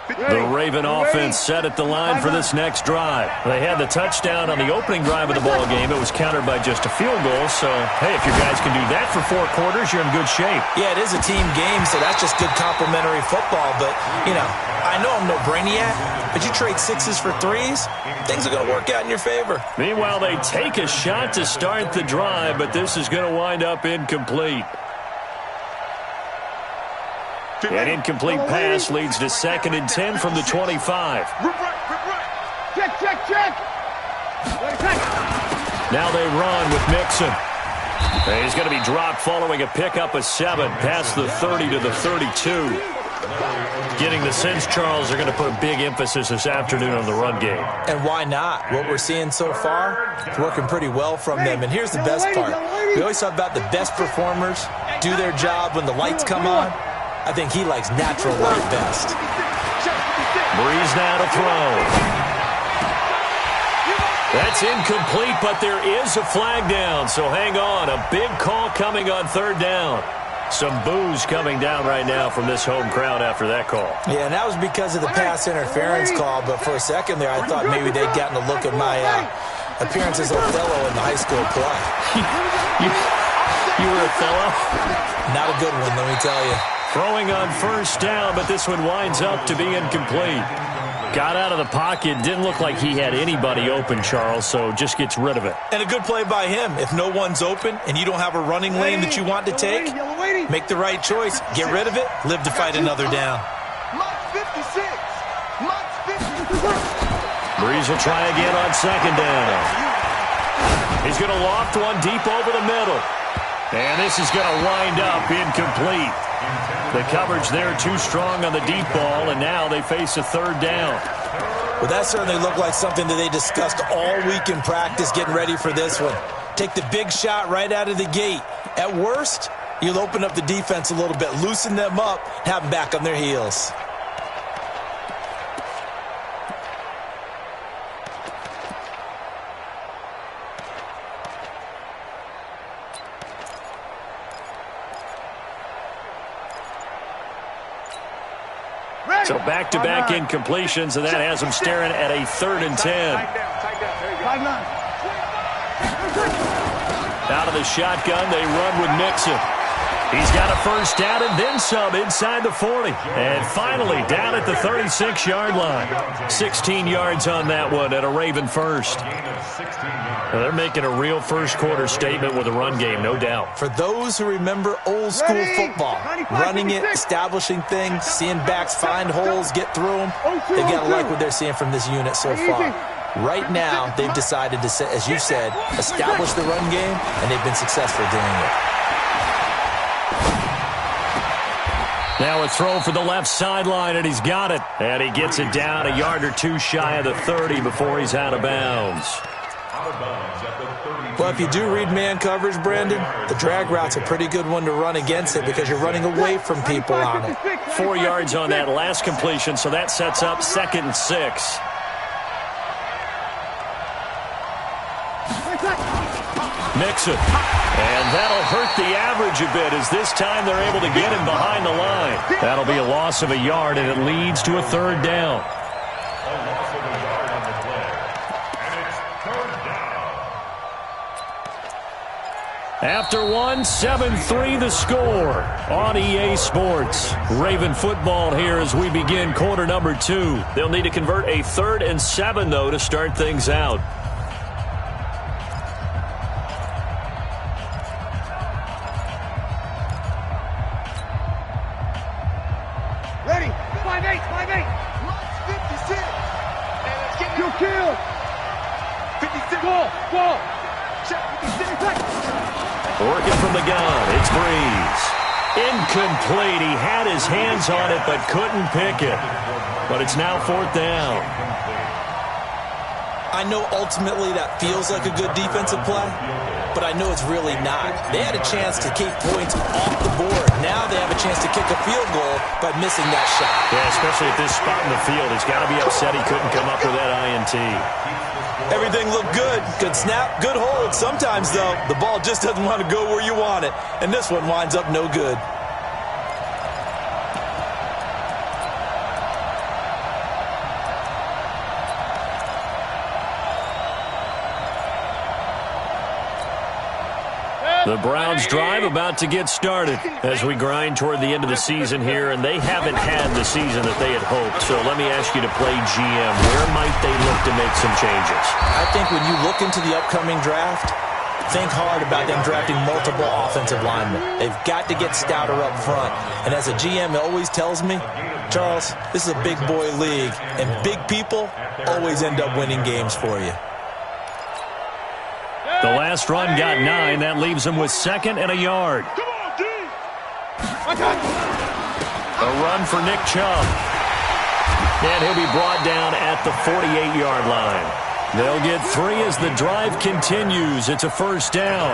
The Raven offense set at the line for this next drive. They had the touchdown on the opening drive of the ball game. It was countered by just a field goal. So, hey, if your guys can do that for 4 quarters, you're in good shape. Yeah, it is a team game, so that's just good complementary football. But, you know, I know I'm no brainiac, but you trade 6s for 3s, things are going to work out in your favor. Meanwhile, they take a shot to start the drive, but this is going to wind up incomplete. An incomplete pass leads to 2nd and 10 from the 25. Check. Now they run with Mixon. He's going to be dropped following a pickup of 7 past the 30 to the 32. Getting the sense, Charles, they're going to put a big emphasis this afternoon on the run game. And why not? What we're seeing so far is working pretty well from them. And here's the best part. We always talk about the best performers do their job when the lights come on. I think he likes natural light best. Breeze now to throw. That's incomplete, but there is a flag down, so hang on. A big call coming on 3rd down. Some boos coming down right now from this home crowd after that call. Yeah, and that was because of the pass interference call, but for a second there I thought maybe they'd gotten a look at my appearance as Othello in the high school play. You were Othello? Not a good one, let me tell you. Throwing on 1st down, but this one winds up to be incomplete. Got out of the pocket. Didn't look like he had anybody open, Charles, so just gets rid of it. And a good play by him. If no one's open and you don't have a running lane that you want to take, make the right choice. Get rid of it. Live to fight another down. Breeze will try again on 2nd down. He's going to loft one deep over the middle. And this is going to wind up incomplete. The coverage there too strong on the deep ball, and now they face a 3rd down. Well, that certainly looked like something that they discussed all week in practice getting ready for this one. Take the big shot right out of the gate. At worst, you'll open up the defense a little bit, loosen them up, have them back on their heels. So back-to-back incompletions, and that has them staring at a 3rd and 10. Out of the shotgun, they run with Mixon. He's got a 1st down and then some inside the 40. And finally down at the 36-yard line. 16 yards on that one at a Raven first. Now they're making a real first-quarter statement with a run game, no doubt. For those who remember old-school football, running it, establishing things, seeing backs find holes, get through them, they've got to like what they're seeing from this unit so far. Right now, they've decided to, as you said, establish the run game, and they've been successful doing it. Now a throw for the left sideline, and he's got it. And he gets it down a yard or 2 shy of the 30 before he's out of bounds. Well, if you do read man coverage, Brandon, the drag route's a pretty good one to run against it because you're running away from people on it. 4 yards on that last completion, so that sets up 2nd and 6. Mixon. And that'll hurt the average a bit as this time they're able to get him behind the line. That'll be a loss of a yard, and it leads to a 3rd down. After one, 7-3 the score on EA Sports. Raven football here as we begin quarter number 2. They'll need to convert a 3rd and 7, though, to start things out. Ready, 5-8, 5-8. 56. And let's get it. Kill. 56. Ball. Check 56. Working from the gun, it's Breeze. Incomplete. He had his hands on it but couldn't pick it. But it's now 4th down. I know ultimately that feels like a good defensive play, but I know it's really not. They had a chance to keep points off the board. Now they have a chance to kick a field goal by missing that shot. Yeah, especially at this spot in the field. He's got to be upset he couldn't come up with that INT. Everything looked good. Good snap, good hold. Sometimes, though, the ball just doesn't want to go where you want it. And this one winds up no good. The Browns drive about to get started as we grind toward the end of the season here, and they haven't had the season that they had hoped. So let me ask you to play GM. Where might they look to make some changes? I think when you look into the upcoming draft, think hard about them drafting multiple offensive linemen. They've got to get stouter up front. And as a GM, it always tells me, Charles, this is a big boy league, and big people always end up winning games for you. The last run got 9. That leaves him with 2nd and a yard. A run for Nick Chubb. And he'll be brought down at the 48-yard line. They'll get 3 as the drive continues. It's a first down.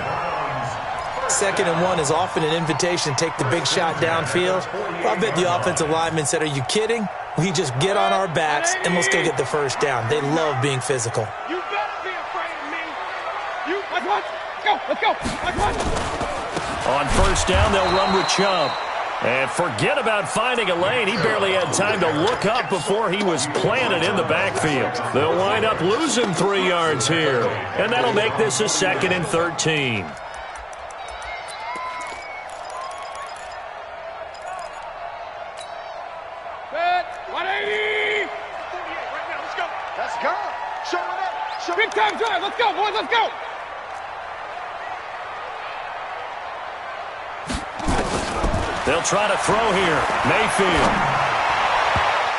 2nd and 1 is often an invitation to take the big shot downfield. I bet the offensive lineman said, are you kidding? We just get on our backs and let's go get the first down. They love being physical. You better be afraid of me. Let's go. On first down, they'll run with Chubb. And forget about finding a lane. He barely had time to look up before he was planted in the backfield. They'll wind up losing 3 yards here. And that'll make this a 2nd and 13. Set. 180. 48 right now. Let's go. Let's go. Show it up. Big time drive. Let's go, boys. Let's go. They'll try to throw here. Mayfield.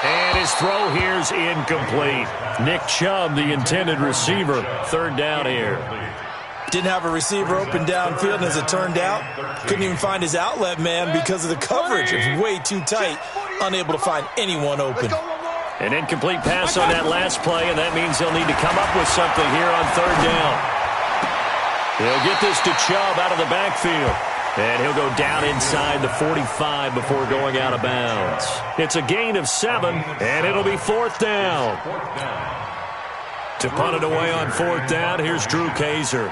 And his throw here's incomplete. Nick Chubb, the intended receiver. 3rd down here. Didn't have a receiver open downfield, and as it turned out, couldn't even find his outlet man because of the coverage. It was way too tight, unable to find anyone open. An incomplete pass on that last play, and that means they'll need to come up with something here on 3rd down. They'll get this to Chubb out of the backfield. And he'll go down inside the 45 before going out of bounds. It's a gain of 7, and it'll be 4th down. To punt it away on 4th down, here's Drew Kaiser.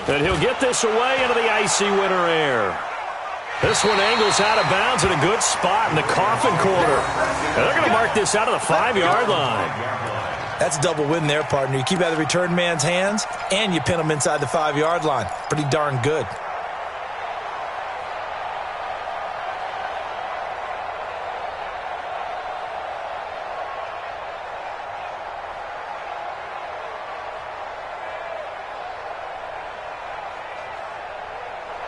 And he'll get this away into the icy winter air. This one angles out of bounds in a good spot in the coffin corner. And they're going to mark this out of the 5-yard line. That's a double win there, partner. You keep out of the return man's hands, and you pin him inside the 5-yard line. Pretty darn good.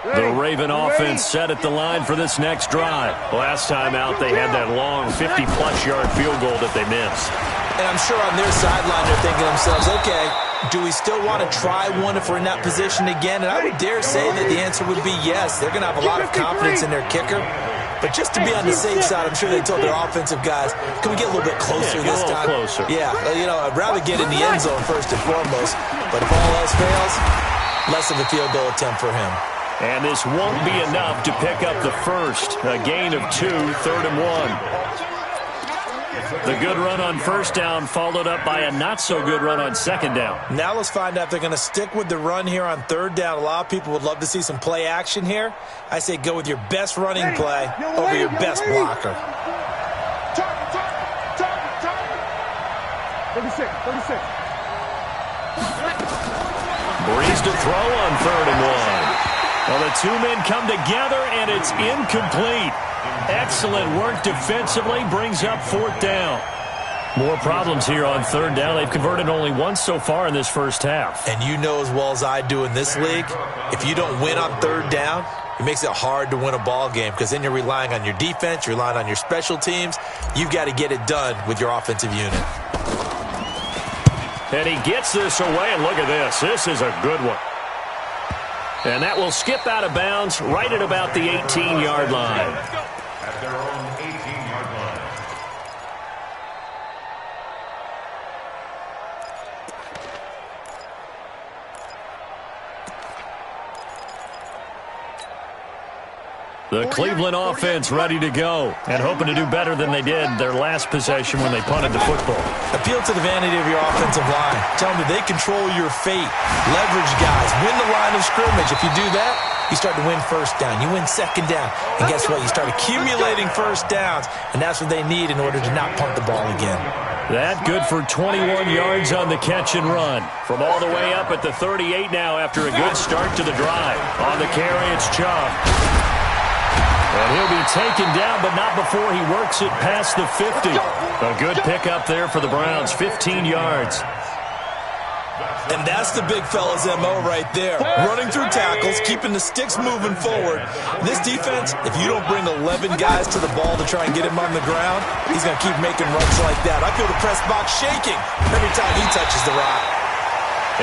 The Raven offense set at the line for this next drive. Last time out, they had that long 50-plus yard field goal that they missed. And I'm sure on their sideline they're thinking to themselves, okay, do we still want to try one if we're in that position again? And I would dare say that the answer would be yes. They're going to have a lot of confidence in their kicker. But just to be on the safe side, I'm sure they told their offensive guys, can we get a little bit closer this time? Closer. Yeah, you know, I'd rather get in the end zone first and foremost. But if all else fails, less of a field goal attempt for him. And this won't be enough to pick up the first. A gain of 2, 3rd and 1. The good run on first down followed up by a not-so-good run on 2nd down. Now let's find out if they're going to stick with the run here on 3rd down. A lot of people would love to see some play action here. I say go with your best running play over your best blocker. 36. Breeze to throw on 3rd and 1. Well, the 2 men come together, and it's incomplete. Excellent work defensively, brings up 4th down. More problems here on 3rd down. They've converted only once so far in this first half. And you know as well as I do in this league, if you don't win on 3rd down, it makes it hard to win a ball game because then you're relying on your defense, you're relying on your special teams. You've got to get it done with your offensive unit. And he gets this away, and look at this. This is a good one. And that will skip out of bounds right at about the 18-yard line. At their own 18-yard line. The Cleveland offense ready to go and hoping to do better than they did their last possession when they punted the football. Appeal to the vanity of your offensive line. Tell them that they control your fate. Leverage guys. Win the line of scrimmage. If you do that, you start to win first down. You win second down. And guess what? You start accumulating first downs, and that's what they need in order to not punt the ball again. That good for 21 yards on the catch and run. From all the way up at the 38 now after a good start to the drive. On the carry, it's Chubb. And he'll be taken down, but not before he works it past the 50. A good pickup there for the Browns, 15 yards. And that's the big fella's MO right there. Running through tackles, keeping the sticks moving forward. This defense, if you don't bring 11 guys to the ball to try and get him on the ground, he's going to keep making runs like that. I feel the press box shaking every time he touches the rock.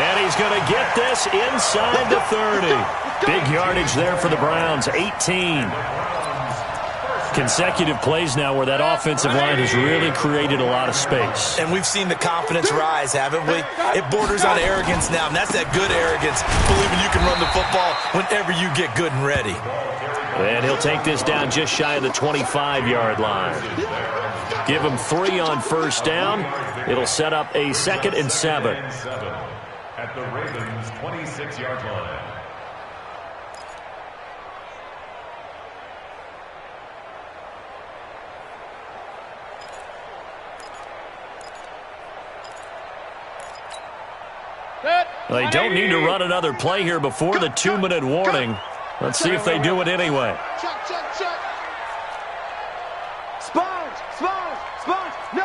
And he's going to get this inside the 30. Big yardage there for the Browns, 18. Consecutive plays now where that offensive line has really created a lot of space. And we've seen the confidence rise, haven't we? It borders on arrogance now, and that's that good arrogance, believing you can run the football whenever you get good and ready. And he'll take this down just shy of the 25-yard line. Give him 3 on first down. It'll set up a 2nd and 7. At the Ravens' 26-yard line. They don't need to run another play here before the 2-minute warning. Let's see if they do it anyway. Check, check, check. Sponge, sponge, sponge. No.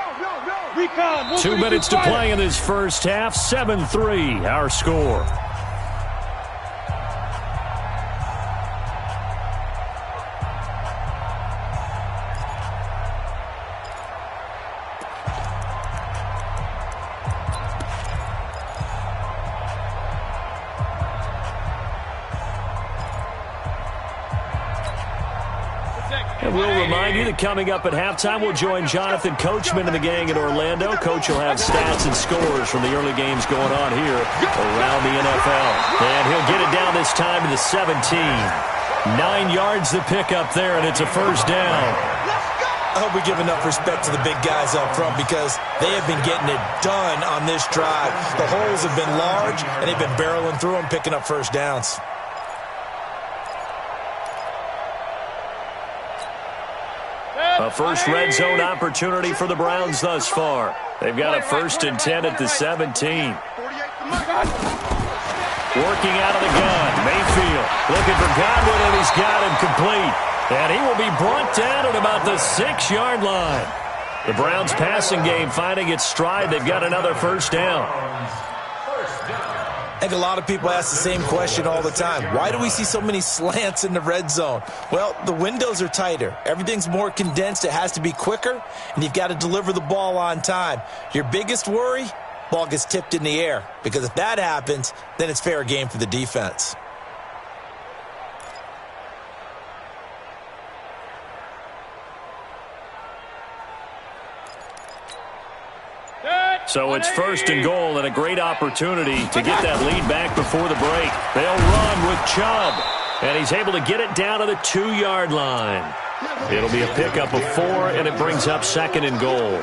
Recon. 2 minutes to play in this first half. 7-3, our score. And we'll remind you that coming up at halftime, we'll join Jonathan Coachman and the gang in Orlando. Coach will have stats and scores from the early games going on here around the NFL. And he'll get it down this time to the 17. 9 yards to pick up there, and it's a first down. I hope we give enough respect to the big guys up front because they have been getting it done on this drive. The holes have been large, and they've been barreling through them, picking up first downs. A first red zone opportunity for the Browns thus far. They've got a 1st and 10 at the 17. Working out of the gun. Mayfield looking for Godwin, and he's got him complete. And he will be brought down at about the 6-yard line. The Browns passing game finding its stride. They've got another first down. I think a lot of people ask the same question all the time. Why do we see so many slants in the red zone? Well, the windows are tighter. Everything's more condensed. It has to be quicker, and you've got to deliver the ball on time. Your biggest worry? Ball gets tipped in the air, because if that happens, then it's fair game for the defense. So it's 1st and goal and a great opportunity to get that lead back before the break. They'll run with Chubb, and he's able to get it down to the 2-yard line. It'll be a pickup of 4, and it brings up 2nd and goal.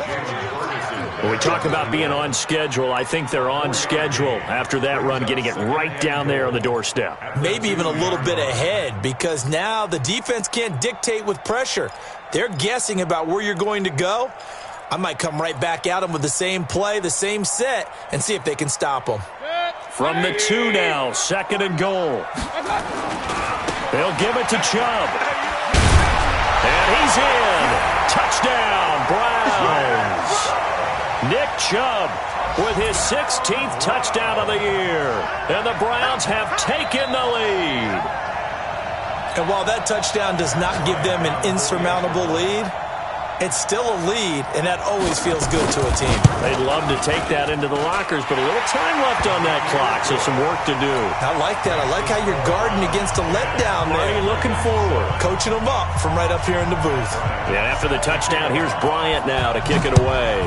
When we talk about being on schedule, I think they're on schedule after that run, getting it right down there on the doorstep. Maybe even a little bit ahead, because now the defense can't dictate with pressure. They're guessing about where you're going to go. I might come right back at them with the same play, the same set, and see if they can stop them. From the 2 now, 2nd and goal. They'll give it to Chubb. And he's in. Touchdown, Browns. Nick Chubb with his 16th touchdown of the year. And the Browns have taken the lead. And while that touchdown does not give them an insurmountable lead, it's still a lead, and that always feels good to a team. They'd love to take that into the lockers, but a little time left on that clock, so some work to do. I like that. I like how you're guarding against a letdown there. Are you looking forward? Coaching them up from right up here in the booth. Yeah, after the touchdown, here's Bryant now to kick it away.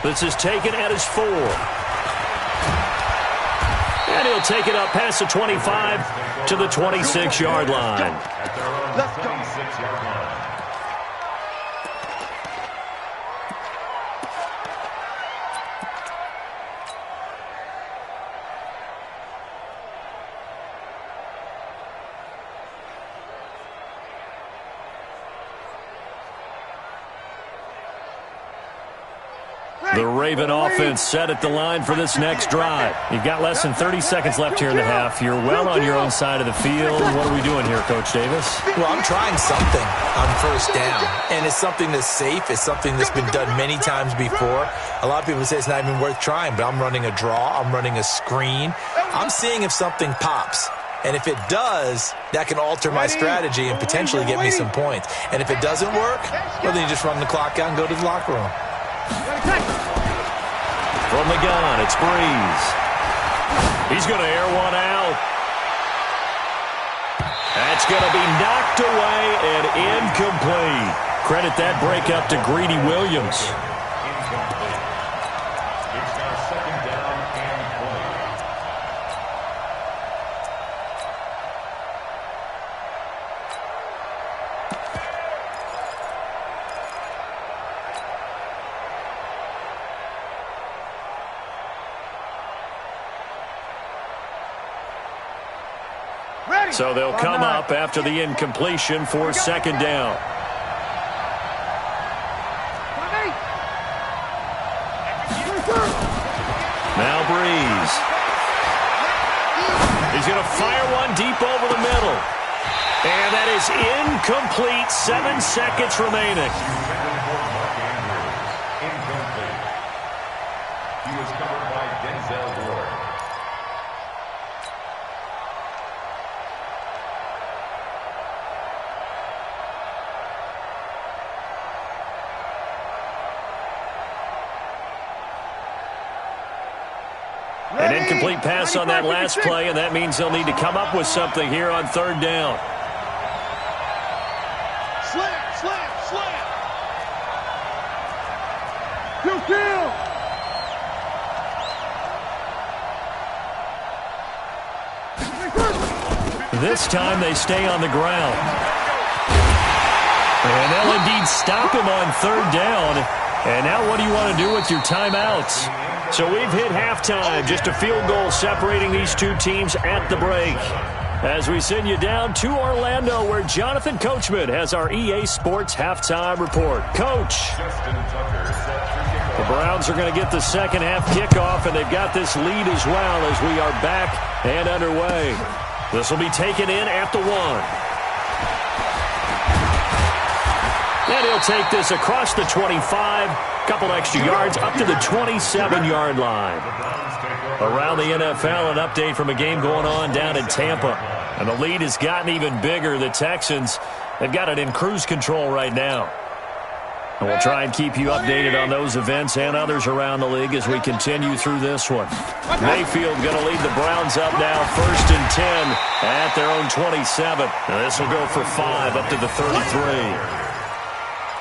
This is taken at his 4. And he'll take it up past the 25 to the 26-yard line. Let's go. 26-yard line. The Raven offense set at the line for this next drive. You've got less than 30 seconds left here in the half. You're well on your own side of the field. What are we doing here, Coach Davis? Well, I'm trying something on first down, and it's something that's safe. It's something that's been done many times before. A lot of people say it's not even worth trying, but I'm running a draw. I'm running a screen. I'm seeing if something pops. And if it does, that can alter my strategy and potentially get me some points. And if it doesn't work, well, then you just run the clock out and go to the locker room. From the gun, it's Breeze. He's going to air one out. That's going to be knocked away and incomplete. Credit that breakup to Greedy Williams. Incomplete. It's now second down and 20. So they'll come up after the incompletion for second down. Now Breeze. He's going to fire one deep over the middle. And that is incomplete. 7 seconds remaining. Incomplete. He was covered by Denzel Ward. An incomplete pass on that last play, and that means they'll need to come up with something here on third down. Slam, slam, slam. Kill. This time they stay on the ground. And they'll indeed stop him on third down. And now what do you want to do with your timeouts? So we've hit halftime, just a field goal separating these two teams at the break. As we send you down to Orlando, where Jonathan Coachman has our EA Sports halftime report. Coach. The Browns are going to get the second half kickoff, and they've got this lead as well as we are back and underway. This will be taken in at the 1. And he'll take this across the 25, couple extra yards up to the 27-yard line. Around the NFL, an update from a game going on down in Tampa. And the lead has gotten even bigger. The Texans, they've got it in cruise control right now. And we'll try and keep you updated on those events and others around the league as we continue through this one. Mayfield going to lead the Browns up now, 1st and 10 at their own 27. And this will go for 5 up to the 33.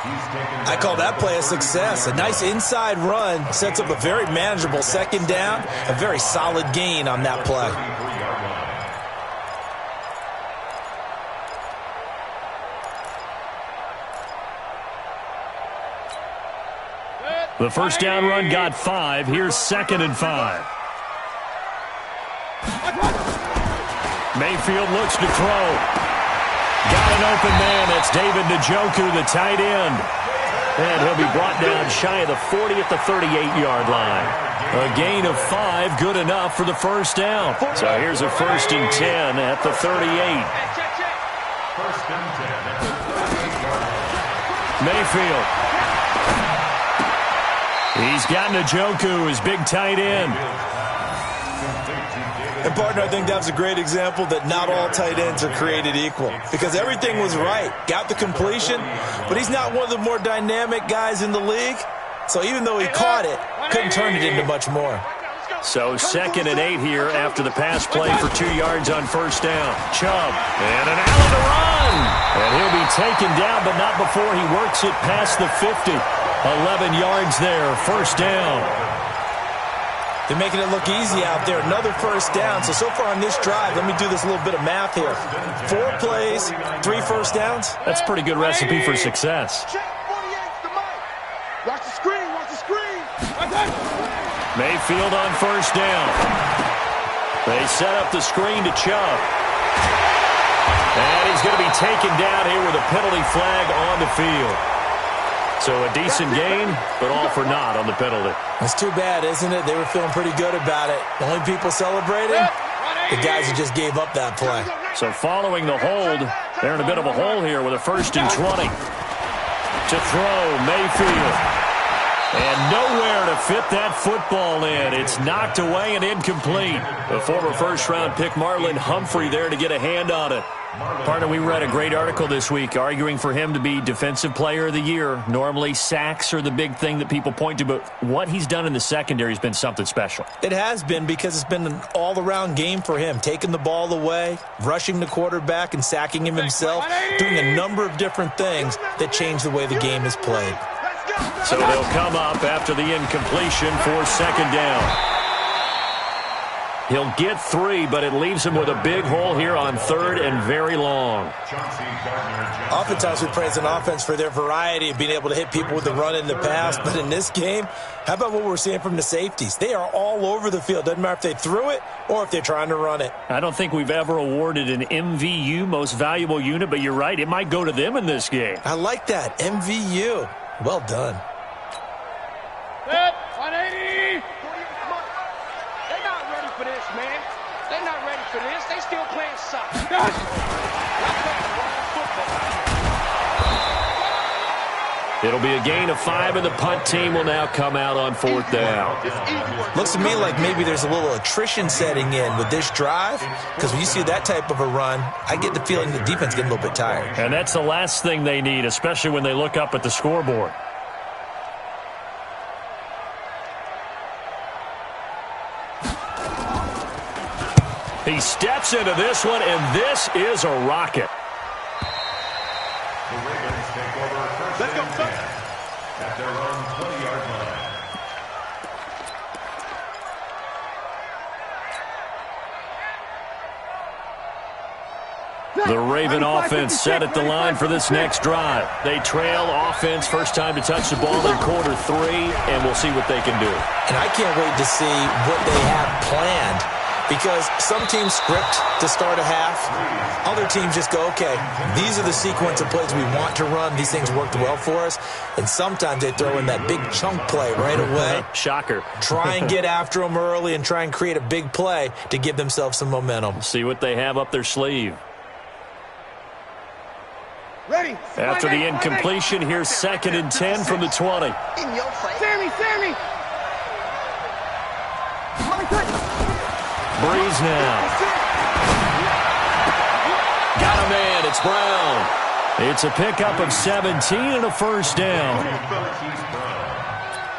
I call that play a success. A nice inside run sets up a very manageable second down, a very solid gain on that play. The first down run got 5. Here's 2nd and 5. Mayfield looks to throw. Got an open man. That's David Njoku, the tight end. And he'll be brought down shy of the 40 at the 38-yard line. A gain of 5, good enough for the first down. So here's a 1st and 10 at the 38. 1st and 10 at the 38-yard line. Mayfield. He's got Njoku, his big tight end. And, partner, I think that's a great example that not all tight ends are created equal. Because everything was right. Got the completion, but he's not one of the more dynamic guys in the league. So even though he caught it, couldn't turn it into much more. So 2nd and 8 here after the pass play for 2 yards on first down. Chubb, and an Allen to run. And he'll be taken down, but not before he works it past the 50. 11 yards there, first down. They're making it look easy out there. Another first down. So far on this drive, let me do this little bit of math here. 4 plays, 3 first downs. That's a pretty good recipe for success. Watch the screen, watch the screen. Mayfield on first down. They set up the screen to Chubb. And he's going to be taken down here with a penalty flag on the field. So a decent gain, but all for naught on the penalty. It's too bad, isn't it? They were feeling pretty good about it. The only people celebrating, the guys who just gave up that play. So following the hold, they're in a bit of a hole here with a 1st and 20. To throw, Mayfield. And nowhere to fit that football in. It's knocked away and incomplete. The former first-round pick Marlon Humphrey there to get a hand on it. Partner, we read a great article this week arguing for him to be Defensive Player of the Year. Normally, sacks are the big thing that people point to, but what he's done in the secondary has been something special. It has been, because it's been an all-around game for him. Taking the ball away, rushing the quarterback, and sacking him himself. Doing a number of different things that change the way the game is played. So they'll come up after the incompletion for 2nd down. He'll get 3, but it leaves him with a big hole here on 3rd and very long. Oftentimes we praise an offense for their variety of being able to hit people with the run in the past, but in this game, how about what we're seeing from the safeties? They are all over the field. Doesn't matter if they threw it or if they're trying to run it. I don't think we've ever awarded an MVU, most valuable unit, but you're right, it might go to them in this game. I like that, MVU. Well done. 180. They're not ready for this, man. They're not ready for this. They still playing soccer. It'll be a gain of 5, and the punt team will now come out on 4th down. Looks to me like maybe there's a little attrition setting in with this drive, because when you see that type of a run, I get the feeling the defense getting a little bit tired. And that's the last thing they need, especially when they look up at the scoreboard. He steps into this one, and this is a rocket. The Ravens take over 1st and 10 at their own 20-yard line. The Raven offense set at the line for this next drive. They trail offense, first time to touch the ball in quarter 3, and we'll see what they can do. And I can't wait to see what they have planned, because some teams script to start a half. Other teams just go, okay, these are the sequence of plays we want to run. These things worked well for us. And sometimes they throw in that big chunk play right away. Shocker. Try and get after them early and try and create a big play to give themselves some momentum. See what they have up their sleeve. Ready. After the incompletion, here's 2nd and 10 from the 20. Sammy. Breeze now. Got a man. It's Brown. It's a pickup of 17 and a 1st down.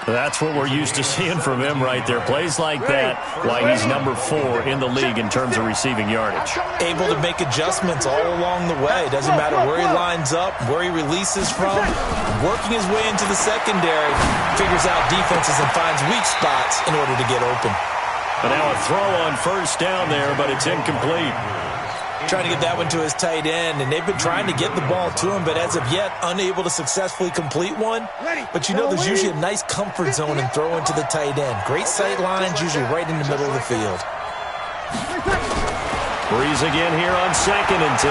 That's what we're used to seeing from him right there. Plays like that, why he's number 4 in the league in terms of receiving yardage. Able to make adjustments all along the way. Doesn't matter where he lines up, where he releases from. Working his way into the secondary, figures out defenses and finds weak spots in order to get open. And now a throw on 1st down there, but it's incomplete. Trying to get that one to his tight end, and they've been trying to get the ball to him, but as of yet, unable to successfully complete one. But you know there's usually a nice comfort zone in throwing to the tight end. Great sight lines, usually right in the middle of the field. Breeze again here on 2nd and 10.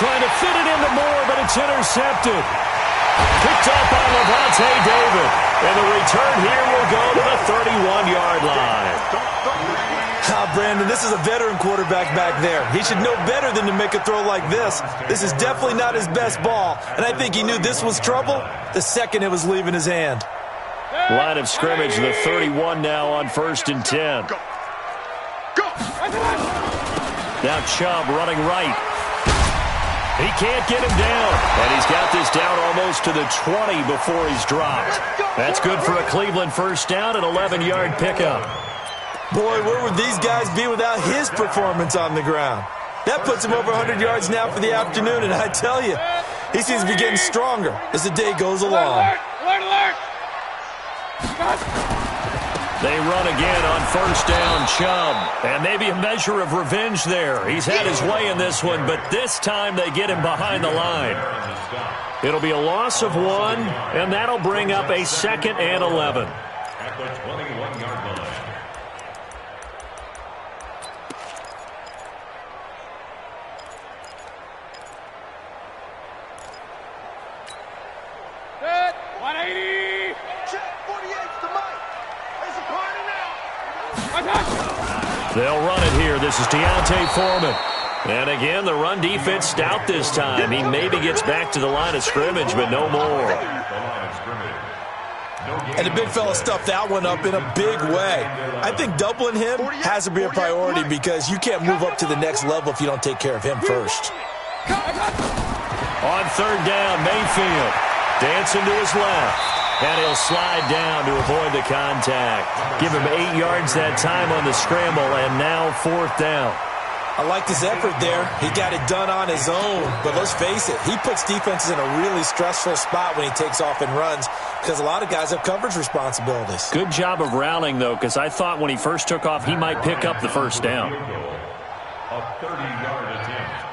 Trying to fit it into Moore, but it's intercepted. Picked up by Levante David. And the return here will go to the 31-yard line. Brandon, this is a veteran quarterback back there. He should know better than to make a throw like this. This is definitely not his best ball. And I think he knew this was trouble the second it was leaving his hand. Line of scrimmage, the 31 now on 1st and 10. Now Chubb running right. He can't get him down. And he's got this down almost to the 20 before he's dropped. That's good for a Cleveland 1st down, an 11-yard pickup. Boy, where would these guys be without his performance on the ground? That puts him over 100 yards now for the afternoon, and I tell you, he seems to be getting stronger as the day goes along. Alert, alert, alert. They run again on first down, Chubb. And maybe a measure of revenge there. He's had his way in this one, but this time they get him behind the line. It'll be a loss of 1, and that'll bring up a 2nd and 11. At the 21-yard line. Good. 180. Check. 48's to Mike. There's a corner now. They'll run it here. This is Deontay Foreman. And again, the run defense stout this time. He maybe gets back to the line of scrimmage, but no more. And the big fella stuffed that one up in a big way. I think doubling him has to be a priority because you can't move up to the next level if you don't take care of him first. On third down, Mayfield dancing to his left. And he'll slide down to avoid the contact. Give him 8 yards that time on the scramble, and now 4th down. I liked his effort there. He got it done on his own. But let's face it, he puts defenses in a really stressful spot when he takes off and runs because a lot of guys have coverage responsibilities. Good job of rallying, though, because I thought when he first took off, he might pick up the first down. A 30-yard attempt.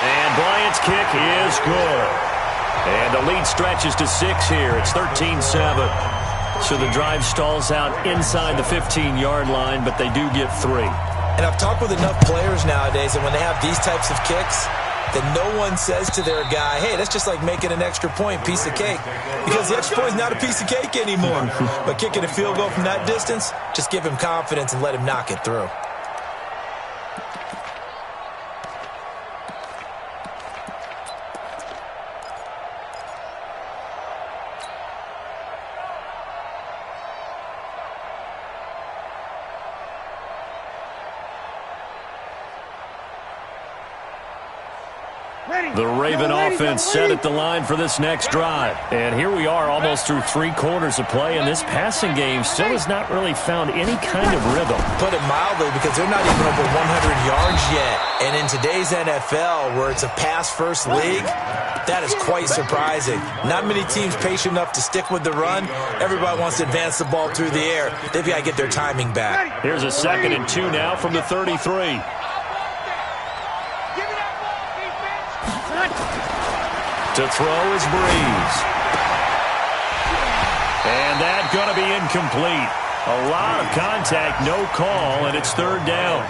And Bryant's kick is good. And the lead stretches to 6 here. It's 13-7. So the drive stalls out inside the 15-yard line, but they do get 3. And I've talked with enough players nowadays, and when they have these types of kicks, that no one says to their guy, hey, that's just like making an extra point, piece of cake. Because the extra point is not a piece of cake anymore. But kicking a field goal from that distance, just give him confidence and let him knock it through. The Raven offense set at the line for this next drive. And here we are almost through 3 quarters of play, and this passing game still has not really found any kind of rhythm. Put it mildly, because they're not even over 100 yards yet. And in today's NFL, where it's a pass-first league, that is quite surprising. Not many teams patient enough to stick with the run. Everybody wants to advance the ball through the air. They've got to get their timing back. Here's a 2nd and 2 now from the 33. To throw is Breeze. And that's going to be incomplete. A lot of contact, no call, and it's 3rd down.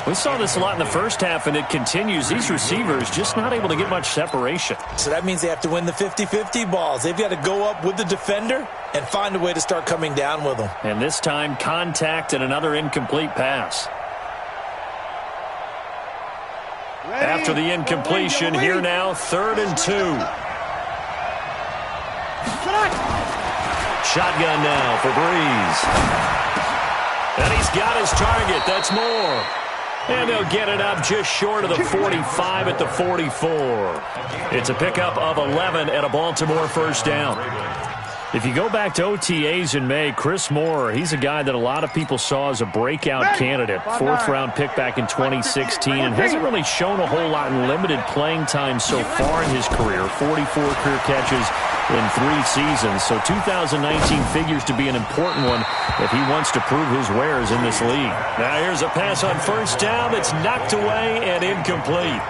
We saw this a lot in the first half, and it continues. These receivers just not able to get much separation. So that means they have to win the 50-50 balls. They've got to go up with the defender and find a way to start coming down with them. And this time, contact and another incomplete pass. After the incompletion, here now, 3rd and 2. Shotgun now for Breeze. And he's got his target. That's more. And they'll get it up just short of the 45 at the 44. It's a pickup of 11 at a Baltimore first down. If you go back to OTAs in May, Chris Moore, he's a guy that a lot of people saw as a breakout candidate. 4th-round pick back in 2016 and hasn't really shown a whole lot in limited playing time so far in his career. 44 career catches in 3 seasons. So 2019 figures to be an important one if he wants to prove his wares in this league. Now here's a pass on first down that's knocked away and incomplete.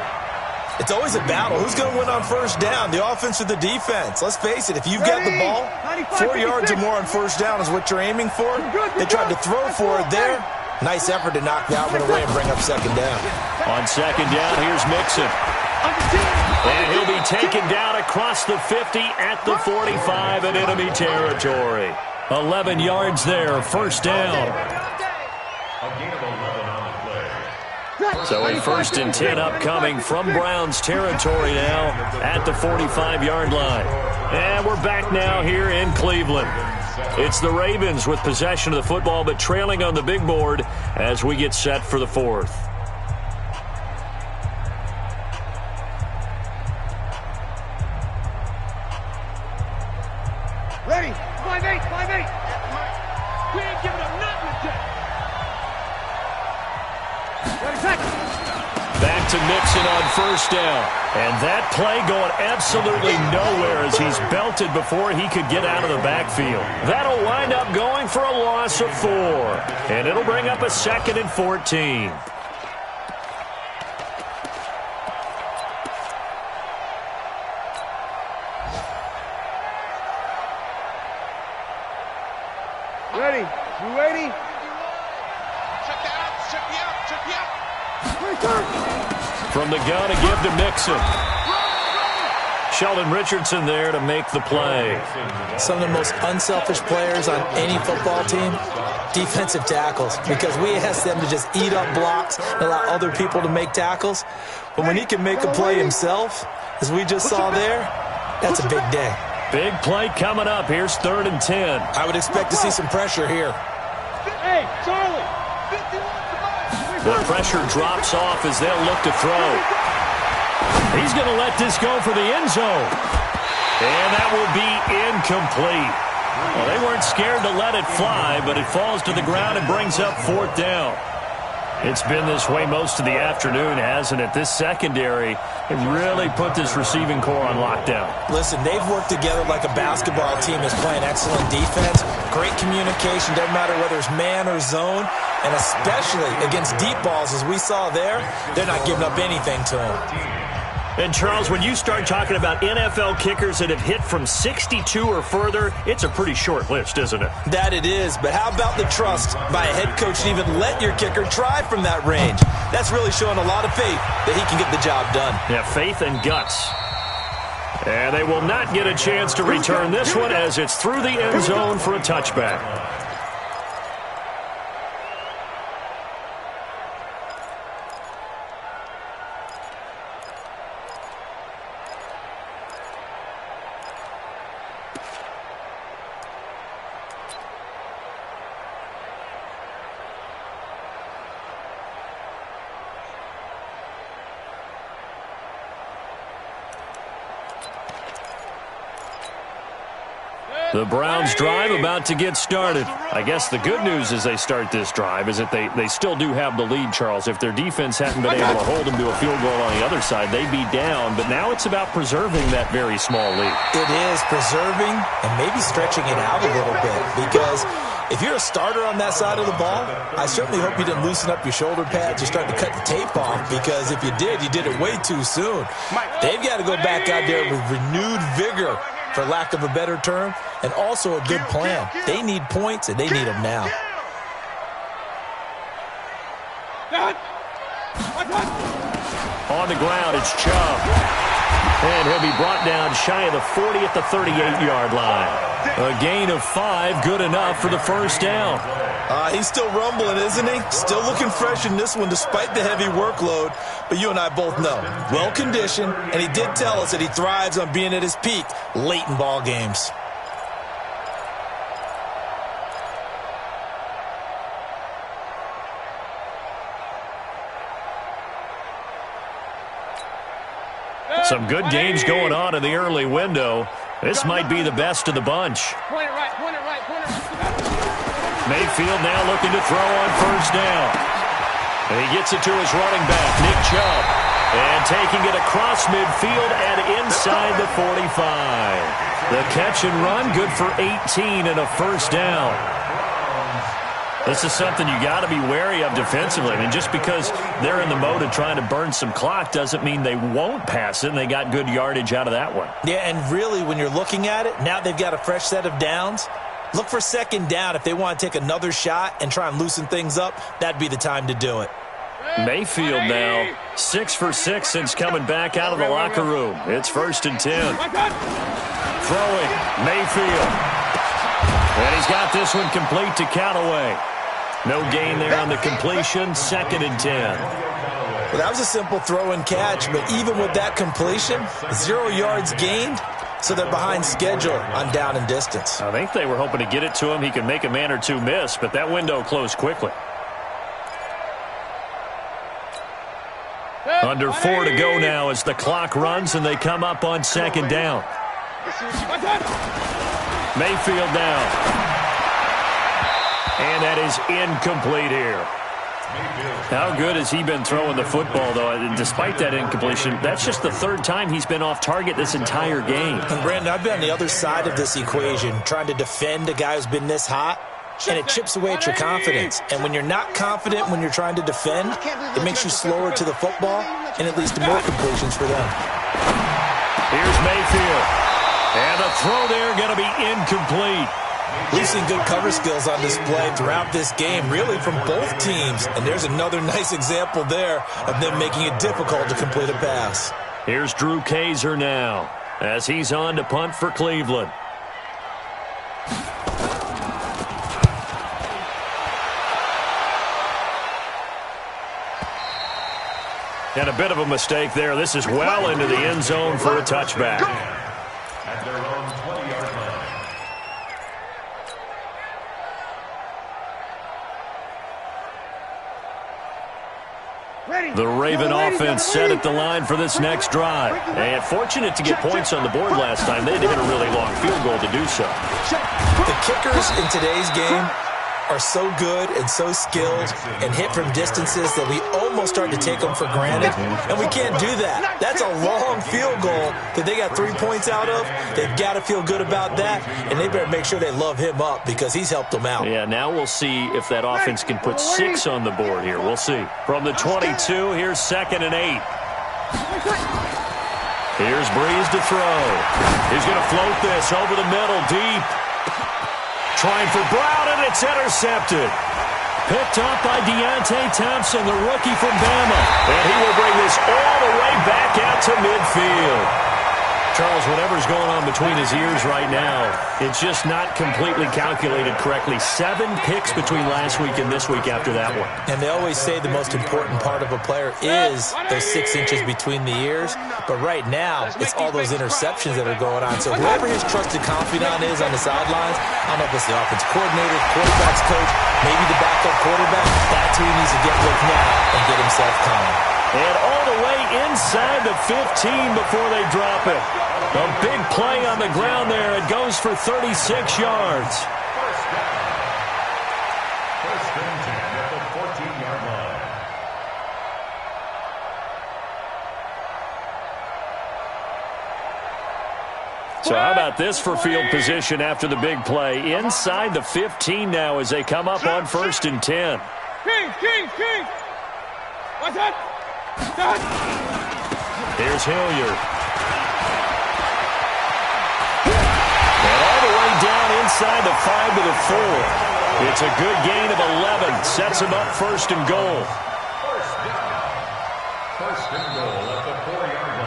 It's always a battle. Who's going to win on first down, the offense or the defense? Let's face it, if you've got the ball, 4 yards or more on first down is what you're aiming for. They tried to throw for it there. Nice effort to knock that one away and bring up 2nd down. On 2nd down, here's Mixon. And he'll be taken down across the 50 at the 45 in enemy territory. 11 yards there, first down. A gain of 11 on the play. So a 1st and 10 upcoming from Browns territory now at the 45-yard line. And we're back now here in Cleveland. It's the Ravens with possession of the football, but trailing on the big board as we get set for the 4th. Ready. 5-8, 5-8. We ain't giving up nothing today. to Mixon on first down. And that play going absolutely nowhere as he's belted before he could get out of the backfield. That'll wind up going for a loss of 4. And it'll bring up a 2nd and 14. Ready? You ready? Check that out. Check me out. Check me out. From the gun, a give to Mixon. Sheldon Richardson there to make the play. Some of the most unselfish players on any football team, defensive tackles, because we ask them to just eat up blocks and allow other people to make tackles. But when he can make a play himself, as we just saw there, that's a big day. Big play coming up. Here's 3rd and 10. I would expect to see some pressure here. Hey, Charlie. The pressure drops off as they'll look to throw. He's going to let this go for the end zone. And that will be incomplete. Well, they weren't scared to let it fly, but it falls to the ground and brings up 4th down. It's been this way most of the afternoon, hasn't it? This secondary, it really put this receiving core on lockdown. Listen, they've worked together like a basketball team that's playing excellent defense. Great communication, doesn't matter whether it's man or zone. And especially against deep balls, as we saw there, they're not giving up anything to them. And, Charles, when you start talking about NFL kickers that have hit from 62 or further, it's a pretty short list, isn't it? That it is, but how about the trust by a head coach to even let your kicker try from that range? That's really showing a lot of faith that he can get the job done. Yeah, faith and guts. And they will not get a chance to return this one as it's through the end zone for a touchback. The Browns drive about to get started. I guess the good news as they start this drive is that they still do have the lead, Charles. If their defense hadn't been able to hold them to a field goal on the other side, they'd be down. But now it's about preserving that very small lead. It is preserving and maybe stretching it out a little bit, because if you're a starter on that side of the ball, I certainly hope you didn't loosen up your shoulder pads or start to cut the tape off, because if you did it way too soon. They've got to go back out there with renewed vigor, for lack of a better term, and also a good plan. They need points, and they need them now. On the ground, it's Chubb. And he'll be brought down shy of the 40 at the 38-yard line. A gain of 5, good enough for the first down. He's still rumbling, isn't he? Still looking fresh in this one despite the heavy workload. But you and I both know, well-conditioned, and he did tell us that he thrives on being at his peak late in ball games. Some good games going on in the early window. This might be the best of the bunch. Point it right, point it right, point it right. Mayfield now looking to throw on first down. And he gets it to his running back, Nick Chubb. And taking it across midfield and inside the 45. The catch and run, good for 18 and a first down. This is something you got to be wary of defensively. I mean, just because they're in the mode of trying to burn some clock doesn't mean they won't pass it, and they got good yardage out of that one. Yeah, and really, when you're looking at it, now they've got a fresh set of downs. Look for second down if they want to take another shot and try and loosen things up. That'd be the time to do it. Mayfield now 6 for 6 since coming back out of the locker room. It's 1st and 10. Throwing, Mayfield. And he's got this one complete to Callaway. No gain there on the completion, 2nd and 10. Well, that was a simple throw and catch, but even with that completion, 0 yards gained, so they're behind schedule on down and distance. I think they were hoping to get it to him. He could make a man or two miss, but that window closed quickly. Under 4 to go now as the clock runs and they come up on 2nd down. Mayfield down. And that is incomplete here. How good has he been throwing the football, though? And despite that incompletion, that's just the third time he's been off target this entire game. And Brandon, I've been on the other side of this equation, trying to defend a guy who's been this hot, and it chips away at your confidence. And when you're not confident when you're trying to defend, it makes you slower to the football, and it leads to more completions for them. Here's Mayfield. And the throw there going to be incomplete. We've seen good cover skills on display throughout this game, really from both teams. And there's another nice example there of them making it difficult to complete a pass. Here's Drew Kaiser now as he's on to punt for Cleveland. And a bit of a mistake there. This is well into the end zone for a touchback. At their own 20-yard line. The Raven offense set at the line for this next drive. And fortunate to get points on the board last time. They had to hit a really long field goal to do so. The kickers in today's game are so good and so skilled and hit from distances that we almost start to take them for granted, and we can't do that. That's a long field goal that they got 3 points out of. They've got to feel good about that, and they better make sure they love him up because he's helped them out. Yeah, now we'll see if that offense can put 6 on the board here. We'll see. From the 22, here's 2nd and 8. Here's Breeze to throw. He's going to float this over the middle, deep. Trying for Brown, and it's intercepted. Picked up by Deontay Thompson, the rookie from Bama. And he will bring this all the way back out to midfield. Charles, whatever's going on between his ears right now, it's just not completely calculated correctly. 7 picks between last week and this week after that one. And they always say the most important part of a player is those 6 inches between the ears. But right now, it's all those interceptions that are going on. So whoever his trusted confidant is on the sidelines, I don't know if it's the offense coordinator, quarterback's coach, maybe the backup quarterback, that's who he needs to get with now and get himself calm. And all the way inside the 15 before they drop it. A big play on the ground there. It goes for 36 yards. First down. First and 10 at the 14-yard line. So how about this for field position after the big play? Inside the 15 now as they come up on 1st and 10. King. What's that? Here's Hilliard. And all the way down inside the 5 to the 4. It's a good gain of 11. Sets him up 1st and goal. First down. First and goal at the 4-yard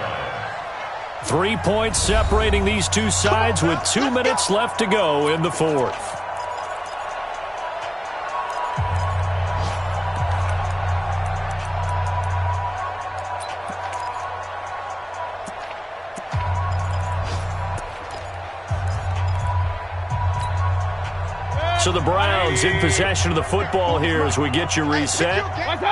line. 3 points separating these two sides with 2 minutes left to go in the 4th. So the Browns in possession of the football here as we get you reset.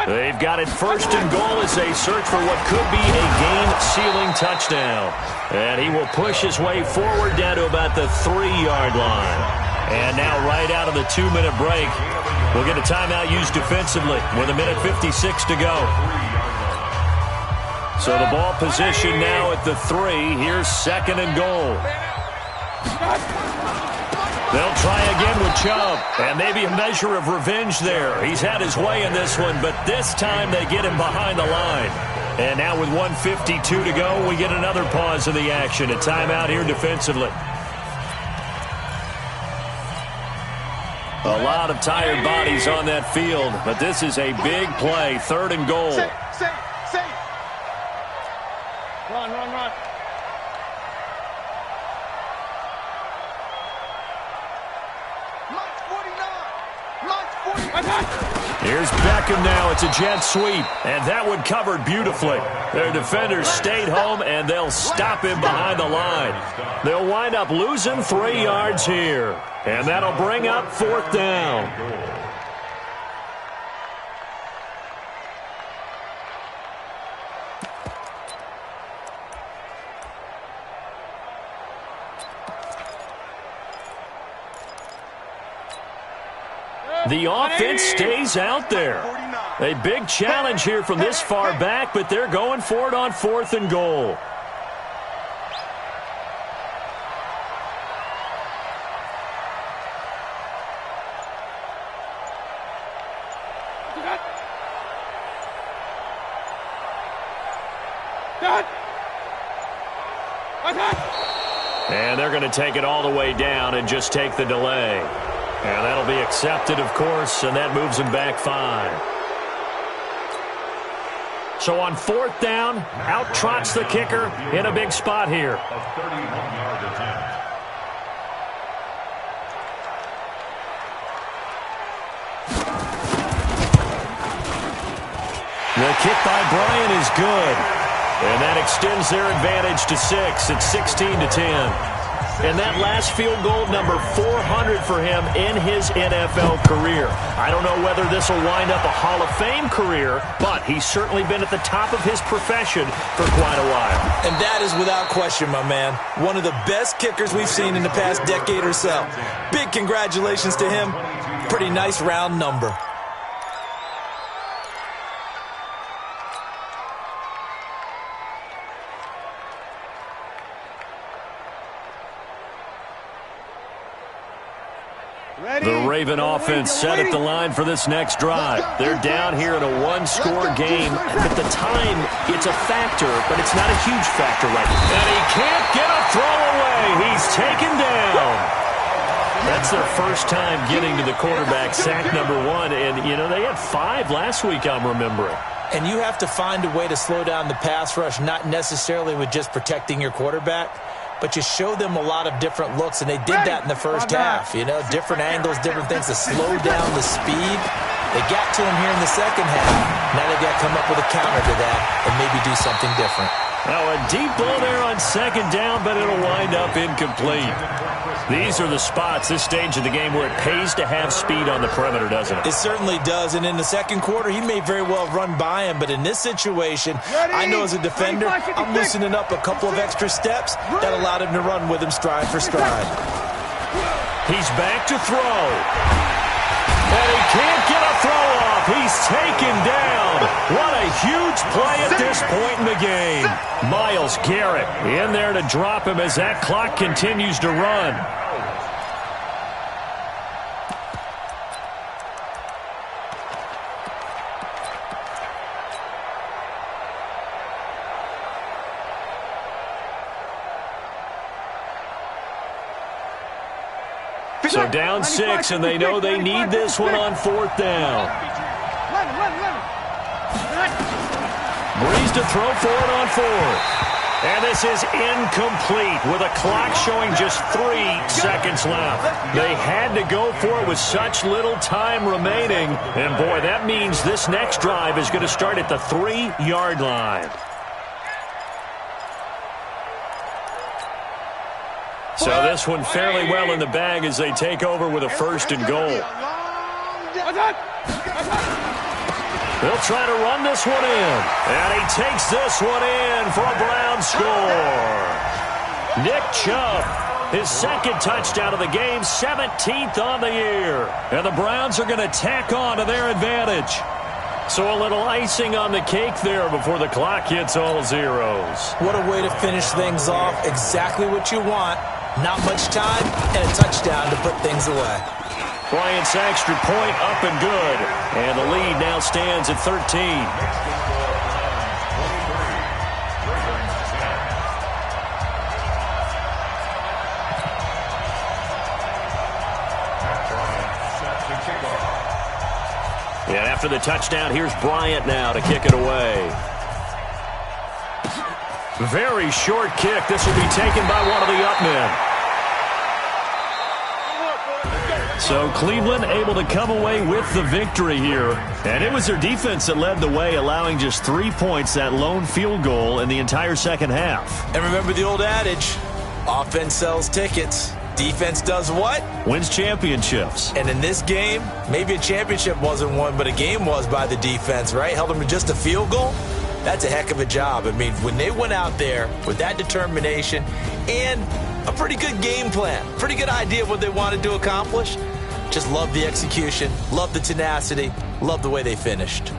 They've got it 1st and goal as they search for what could be a game-sealing touchdown. And he will push his way forward down to about the 3-yard line. And now right out of the 2-minute break, we'll get a timeout used defensively with 1:56 to go. So the ball position now at the 3. Here's 2nd and goal. They'll try again with Chubb, and maybe a measure of revenge there. He's had his way in this one, but this time they get him behind the line. And now with 1:52 to go, we get another pause in the action. A timeout here defensively. A lot of tired bodies on that field, but this is a big play, 3rd and goal. Say. Run. Here's Beckham now. It's a jet sweep, and that one covered beautifully. Their defenders stayed home, and they'll stop him behind the line. They'll wind up losing 3 yards here, and that'll bring up 4th down. The offense stays out there. A big challenge here from this far back, but they're going for it on 4th and goal. And they're going to take it all the way down and just take the delay. And that'll be accepted, of course, and that moves them back 5. So on 4th down, out trots the kicker in a big spot here. A 31-yard attempt. The kick by Bryant is good. And that extends their advantage to 6. It's 16-10. And that last field goal, number 400 for him in his NFL career. I don't know whether this will wind up a Hall of Fame career, but he's certainly been at the top of his profession for quite a while. And that is without question, my man. One of the best kickers we've seen in the past decade or so. Big congratulations to him. Pretty nice round number. The Raven offense set at the line for this next drive. They're down here in a one-score game. At the time, it's a factor, but it's not a huge factor right now. And he can't get a throw away. He's taken down. That's their first time getting to the quarterback, sack number 1. And, you know, they had 5 last week, I'm remembering. And you have to find a way to slow down the pass rush, not necessarily with just protecting your quarterback, but you show them a lot of different looks, and they did that in the first half. You know, different angles, different things to slow down the speed. They got to him here in the second half. Now they've got to come up with a counter to that and maybe do something different. Now a deep ball there on 2nd down, but it'll wind up incomplete. These are the spots, this stage of the game, where it pays to have speed on the perimeter, doesn't it? It certainly does, and in the second quarter, he may very well run by him, but in this situation, I know as a defender, I'm loosening up a couple of extra steps that allowed him to run with him stride for stride. He's back to throw. And he can't get a throw off. He's taken down. What a huge play at this point in the game. Myles Garrett in there to drop him as that clock continues to run. So down 6, and they know they need this one on 4th down. Breeze to throw for it on 4th. And this is incomplete with a clock showing just 3 seconds left. They had to go for it with such little time remaining. And, boy, that means this next drive is going to start at the 3-yard line. So this one fairly well in the bag as they take over with a 1st and goal. They'll try to run this one in. And he takes this one in for a Brown score. Nick Chubb, his 2nd touchdown of the game, 17th on the year. And the Browns are going to tack on to their advantage. So a little icing on the cake there before the clock hits all zeros. What a way to finish things off. Exactly what you want. Not much time and a touchdown to put things away. Bryant's extra point up and good. And the lead now stands at 13. And after the touchdown, here's Bryant now to kick it away. Very short kick. This will be taken by one of the up men. So Cleveland able to come away with the victory here. And it was their defense that led the way, allowing just 3 points, that lone field goal in the entire second half. And remember the old adage, offense sells tickets. Defense does what? Wins championships. And in this game, maybe a championship wasn't won, but a game was by the defense, right? Held them to just a field goal. That's a heck of a job. I mean, when they went out there with that determination and a pretty good game plan, pretty good idea of what they wanted to accomplish, Just love the execution, love the tenacity, love the way they finished.